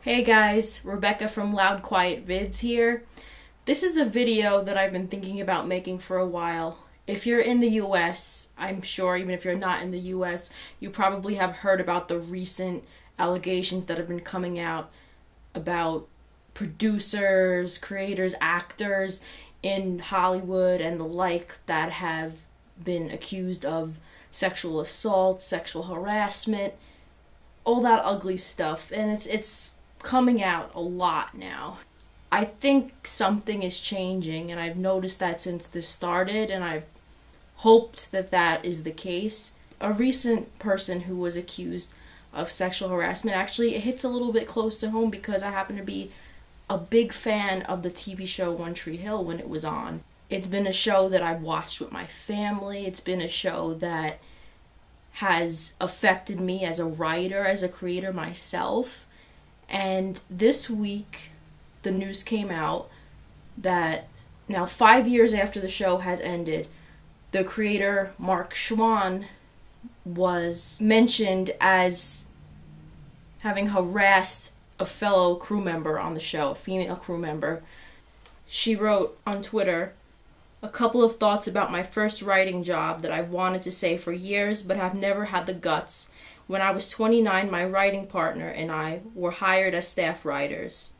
Hey guys, Rebecca from Loud Quiet Vids here. This is a video that I've been thinking about making for a while. If you're in the US, I'm sure even if you're not in the US, you probably have heard about the recent allegations that have been coming out about producers, creators, actors in Hollywood and the like that have been accused of sexual assault, sexual harassment, all that ugly stuff. And it's coming out a lot now. I think something is changing, and I've noticed that since this started, and I've hoped that that is the case. A recent person who was accused of sexual harassment, actually, it hits a little bit close to home because I happen to be a big fan of the TV show One Tree Hill when it was on. It's been a show that I've watched with my family. It's been a show that has affected me as a writer, as a creator myself. And this week, the news came out that now 5 years after the show has ended, the creator, Mark Schwahn, was mentioned as having harassed a fellow crew member on the show, a female crew member. She wrote on Twitter, "A couple of thoughts about my first writing job that I've wanted to say for years but have never had the guts. When I was 29, my writing partner and I were hired as staff writers.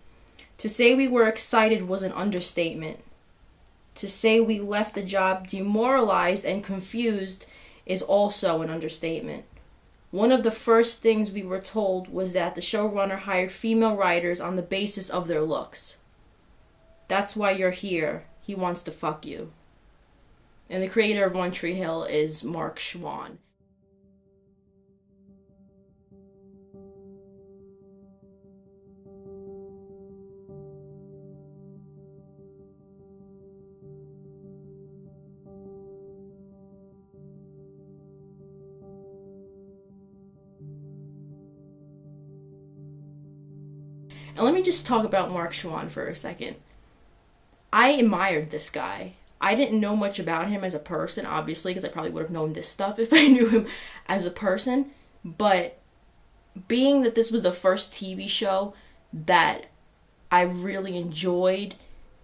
To say we were excited was an understatement. To say we left the job demoralized and confused is also an understatement. One of the first things we were told was that the showrunner hired female writers on the basis of their looks. That's why you're here. He wants to fuck you." And the creator of One Tree Hill is Mark Schwahn. And let me just talk about Mark Schwahn for a second. I admired this guy. I didn't know much about him as a person, obviously, because I probably would have known this stuff if I knew him as a person. But being that this was the first TV show that I really enjoyed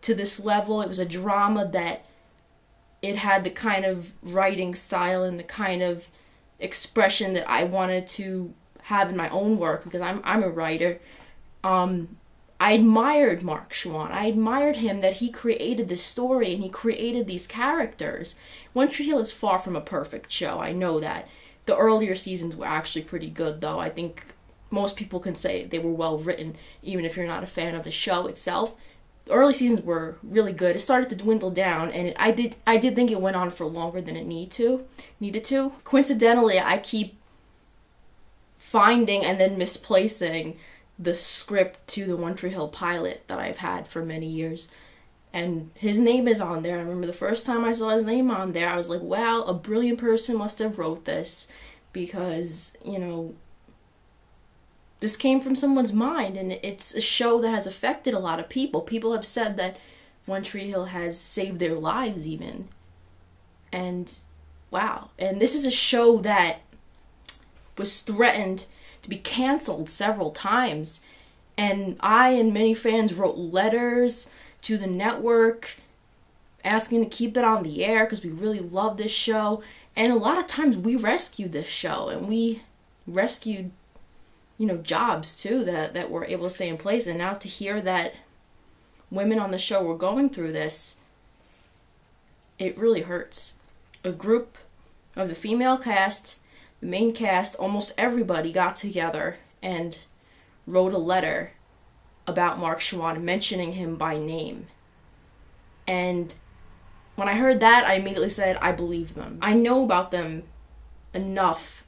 to this level, it was a drama that it had the kind of writing style and the kind of expression that I wanted to have in my own work, because I'm a writer. I admired Mark Schwahn. I admired him that he created this story and he created these characters. One Tree Hill is far from a perfect show. I know that. The earlier seasons were actually pretty good, though. I think most people can say they were well written, even if you're not a fan of the show itself. The early seasons were really good. It started to dwindle down, and I did think it went on for longer than it needed to. Coincidentally, I keep finding and then misplacing the script to the One Tree Hill pilot that I've had for many years. And his name is on there. I remember the first time I saw his name on there, I was like, wow, a brilliant person must have wrote this, because, this came from someone's mind, and it's a show that has affected a lot of people. People have said that One Tree Hill has saved their lives even. And wow. And this is a show that was threatened to be canceled several times, and I and many fans wrote letters to the network asking to keep it on the air because we really love this show. And a lot of times we rescued this show, and we rescued jobs too that were able to stay in place. And now to hear that women on the show were going through this, it really hurts. A group of the female cast, the main cast, almost everybody got together and wrote a letter about Mark Schwahn, mentioning him by name. And when I heard that, I immediately said, I believe them. I know about them enough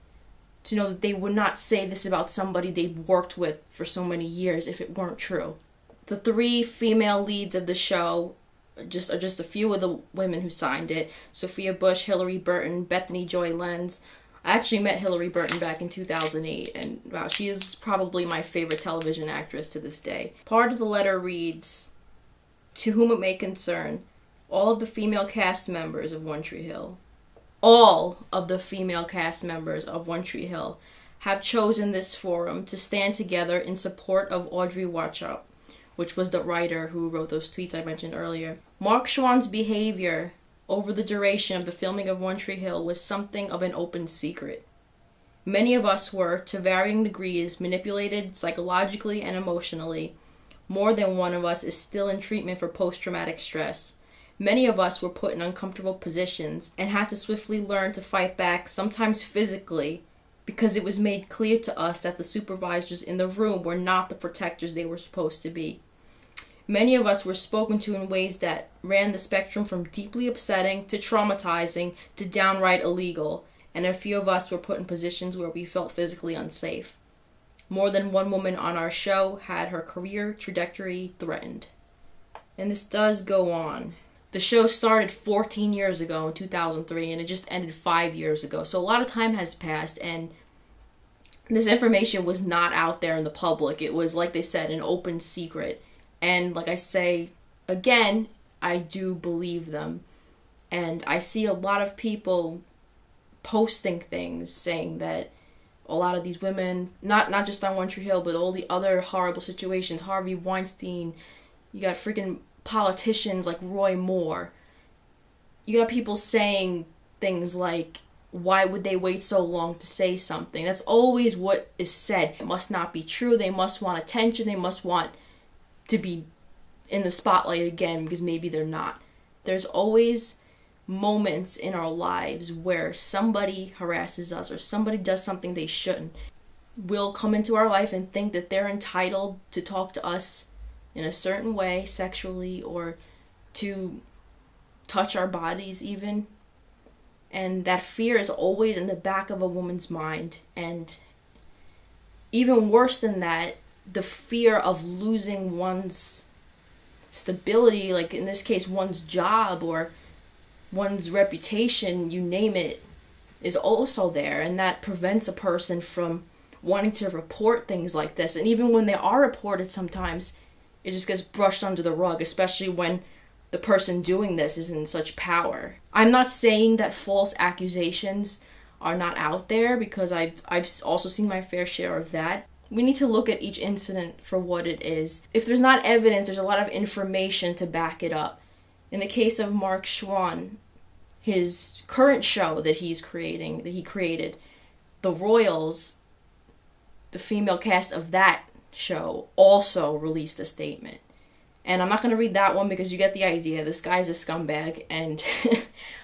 to know that they would not say this about somebody they've worked with for so many years if it weren't true. The three female leads of the show are just a few of the women who signed it. Sophia Bush, Hilary Burton, Bethany Joy Lenz. I actually met Hilary Burton back in 2008, and wow, she is probably my favorite television actress to this day. Part of the letter reads, "To whom it may concern, all of the female cast members of One Tree Hill, all of the female cast members of One Tree Hill have chosen this forum to stand together in support of Audrey Watchout, which was the writer who wrote those tweets I mentioned earlier. Mark Schwann's behavior over the duration of the filming of One Tree Hill was something of an open secret. Many of us were, to varying degrees, manipulated psychologically and emotionally. More than one of us is still in treatment for post-traumatic stress. Many of us were put in uncomfortable positions and had to swiftly learn to fight back, sometimes physically, because it was made clear to us that the supervisors in the room were not the protectors they were supposed to be. Many of us were spoken to in ways that ran the spectrum from deeply upsetting to traumatizing to downright illegal, and a few of us were put in positions where we felt physically unsafe. More than one woman on our show had her career trajectory threatened. And this does go on. The show started 14 years ago in 2003, and it just ended 5 years ago. So a lot of time has passed, and this information was not out there in the public. It was, like they said, an open secret. And like I say, again, I do believe them. And I see a lot of people posting things saying that a lot of these women, not just on One Tree Hill, but all the other horrible situations, Harvey Weinstein, you got freaking politicians like Roy Moore. You got people saying things like, why would they wait so long to say something? That's always what is said. It must not be true. They must want attention. They must want to be in the spotlight again because maybe they're not. There's always moments in our lives where somebody harasses us or somebody does something they shouldn't. We'll come into our life and think that they're entitled to talk to us in a certain way, sexually, or to touch our bodies even. And that fear is always in the back of a woman's mind. And even worse than that, the fear of losing one's stability, like in this case, one's job or one's reputation, you name it, is also there. And that prevents a person from wanting to report things like this. And even when they are reported, sometimes it just gets brushed under the rug, especially when the person doing this is in such power. I'm not saying that false accusations are not out there, because I've also seen my fair share of that. We need to look at each incident for what it is. If there's not evidence, there's a lot of information to back it up. In the case of Mark Schwahn, his current show that he created, The Royals, the female cast of that show also released a statement. And I'm not going to read that one because you get the idea. This guy's a scumbag, and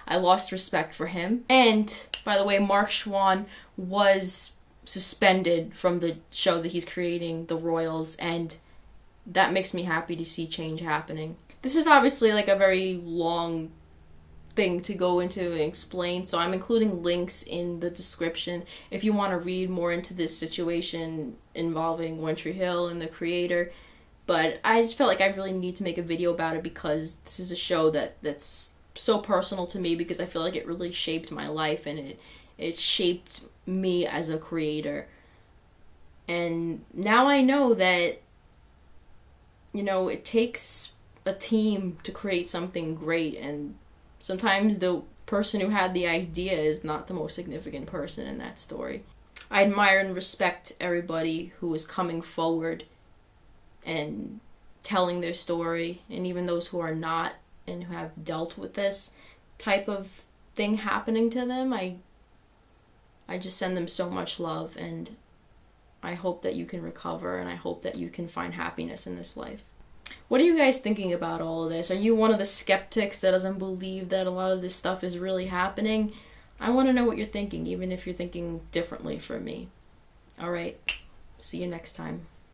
I lost respect for him. And, by the way, Mark Schwahn was suspended from the show that he's creating, The Royals, and that makes me happy to see change happening. This is obviously like a very long thing to go into and explain, so I'm including links in the description if you want to read more into this situation involving One Tree Hill and the creator. But I just felt like I really need to make a video about it because this is a show that's so personal to me, because I feel like it really shaped my life and it shaped me as a creator. And now I know that, you know, it takes a team to create something great, and sometimes the person who had the idea is not the most significant person in that story. I admire and respect everybody who is coming forward and telling their story, and even those who are not and who have dealt with this type of thing happening to them. I just send them so much love, and I hope that you can recover, and I hope that you can find happiness in this life. What are you guys thinking about all of this? Are you one of the skeptics that doesn't believe that a lot of this stuff is really happening? I want to know what you're thinking, even if you're thinking differently from me. All right, see you next time.